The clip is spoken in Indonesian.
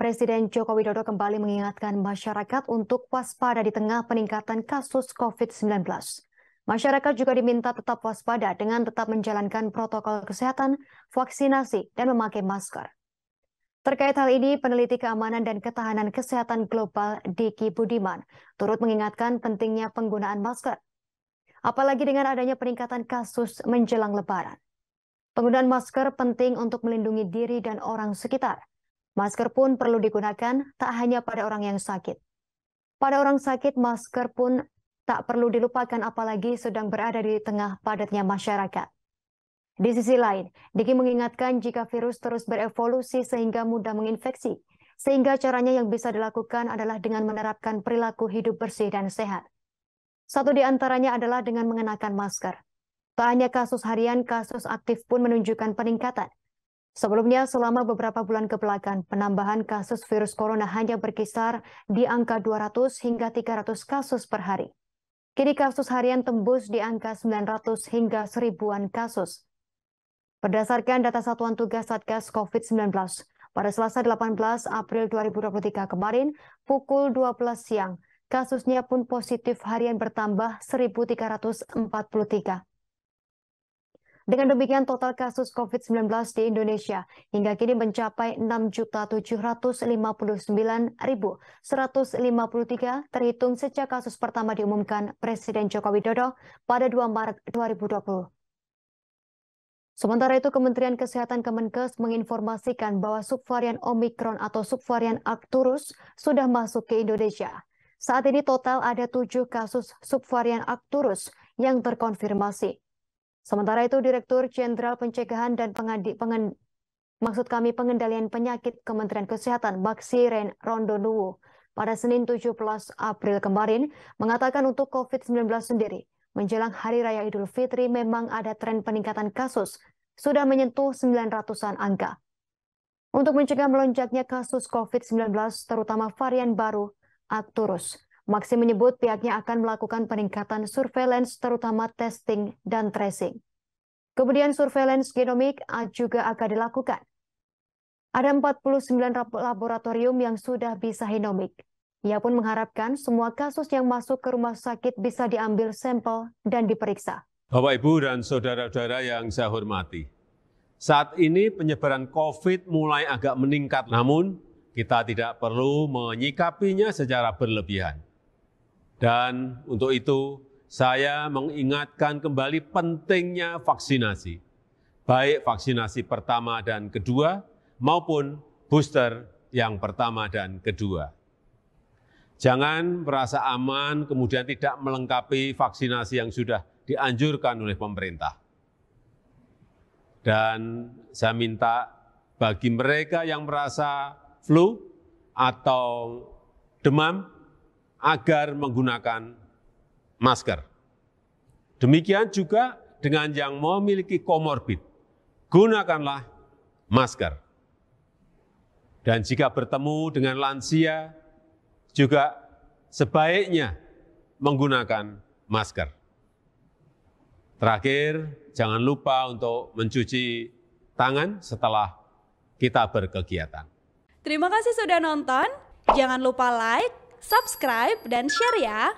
Presiden Joko Widodo kembali mengingatkan masyarakat untuk waspada di tengah peningkatan kasus COVID-19. Masyarakat juga diminta tetap waspada dengan tetap menjalankan protokol kesehatan, vaksinasi, dan memakai masker. Terkait hal ini, peneliti keamanan dan ketahanan kesehatan global Diki Budiman turut mengingatkan pentingnya penggunaan masker. Apalagi dengan adanya peningkatan kasus menjelang Lebaran. Penggunaan masker penting untuk melindungi diri dan orang sekitar. Masker pun perlu digunakan tak hanya pada orang yang sakit. Pada orang sakit, masker pun tak perlu dilupakan apalagi sedang berada di tengah padatnya masyarakat. Di sisi lain, Diki mengingatkan jika virus terus berevolusi sehingga mudah menginfeksi, sehingga caranya yang bisa dilakukan adalah dengan menerapkan perilaku hidup bersih dan sehat. Satu di antaranya adalah dengan mengenakan masker. Tak hanya kasus harian, kasus aktif pun menunjukkan peningkatan. Sebelumnya, selama beberapa bulan kebelakang, penambahan kasus virus corona hanya berkisar di angka 200 hingga 300 kasus per hari. Kini kasus harian tembus di angka 900 hingga 1000-an kasus. Berdasarkan data Satuan Tugas Satgas COVID-19, pada Selasa 18 April 2023 kemarin, pukul 12 siang, kasusnya pun positif harian bertambah 1.343. Dengan demikian, total kasus COVID-19 di Indonesia hingga kini mencapai 6.759.153 terhitung sejak kasus pertama diumumkan Presiden Joko Widodo pada 2 Maret 2020. Sementara itu, Kementerian Kesehatan Kemenkes menginformasikan bahwa subvarian Omikron atau subvarian Arcturus sudah masuk ke Indonesia. Saat ini total ada 7 kasus subvarian Arcturus yang terkonfirmasi. Sementara itu, Direktur Jenderal Pencegahan dan Pengendalian Penyakit Kementerian Kesehatan Maksi Rondonuwu pada Senin 17 April kemarin mengatakan untuk COVID-19 sendiri, menjelang Hari Raya Idul Fitri memang ada tren peningkatan kasus, sudah menyentuh 900-an angka. Untuk mencegah melonjaknya kasus COVID-19, terutama varian baru Arcturus, Maksi menyebut pihaknya akan melakukan peningkatan surveillance terutama testing dan tracing. Kemudian surveillance genomik juga akan dilakukan. Ada 49 laboratorium yang sudah bisa genomik. Ia pun mengharapkan semua kasus yang masuk ke rumah sakit bisa diambil sampel dan diperiksa. Bapak, Ibu, dan saudara-saudara yang saya hormati, saat ini penyebaran COVID mulai agak meningkat, namun kita tidak perlu menyikapinya secara berlebihan. Dan untuk itu, saya mengingatkan kembali pentingnya vaksinasi, baik vaksinasi pertama dan kedua, maupun booster yang pertama dan kedua. Jangan merasa aman kemudian tidak melengkapi vaksinasi yang sudah dianjurkan oleh pemerintah. Dan saya minta bagi mereka yang merasa flu atau demam, agar menggunakan masker. Demikian juga dengan yang memiliki komorbid, gunakanlah masker. Dan jika bertemu dengan lansia, juga sebaiknya menggunakan masker. Terakhir, jangan lupa untuk mencuci tangan setelah kita berkegiatan. Terima kasih sudah nonton. Jangan lupa like, subscribe, dan share ya.